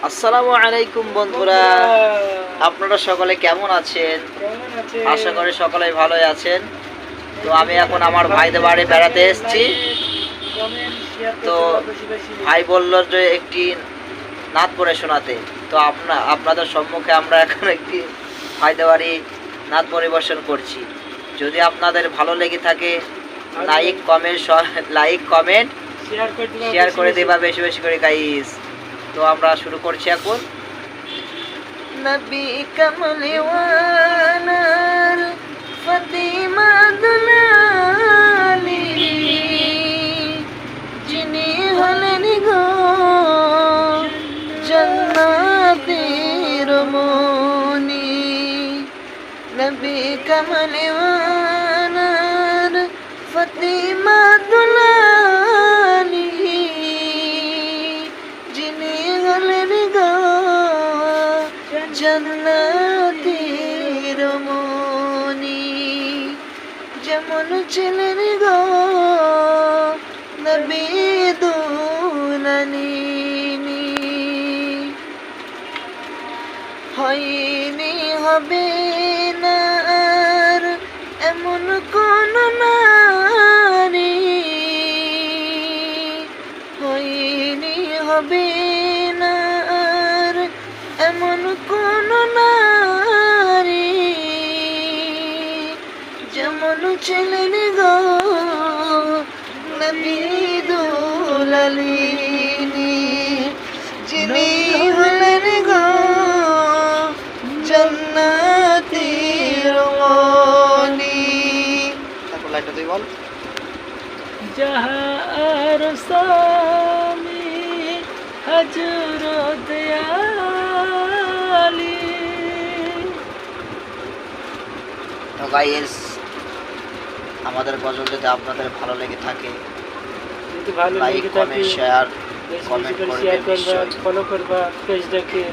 আসসালামু আলাইকুম বন্ধুরা, আপনারা সকলে কেমন আছেন? আশা করি সকলেই ভালোই আছেন। তো আমি এখন আমার ভাইদের বাড়ি বেড়াতে এসেছি। তো ভাই বলল যে একটি নাত পড়ে শোনাতে। তো আপনাদের সম্মুখে আমরা এখন একটি ভাইদের বাড়ি নাত পরিবেশন করছি। যদি আপনাদের ভালো লেগে থাকে লাইক কমেন্ট শেয়ার করে দেবা বেশি বেশি করে গাইস। তো আমরা শুরু করছি এখন। নবী কমলিওয়ানার ফাতিমা দুলালি যিনি হলেন গো জান্নাতের মনি। নবী কমলিওয়ানার ফাতিমা দুলালি যিনি হলেন গো জান্নাতের মনি। যেমন ছিলেন গো নবী দুলানি, হয়নি হবে না আর এমন কোন নারী, হয়নি হবে না আর এমন কোন নারী যেমন ছিলেন গো নবী দুলালিনী, যিনি হলেন গো জান্নাতের মনি। তারপর লাইনটা তুই বল। जहाँ रसामी हजरत आली। তো গাইস, আমাদের গজল যদি আপনাদের ভালো লেগে থাকে যদি ভালো লাইক লেগে থাকে কমেন্ট শেয়ার বেশি কমেন্ট করে করে শেয়ার করবা, নিশ্চয়ই। ফলো করবা পেজটাকে।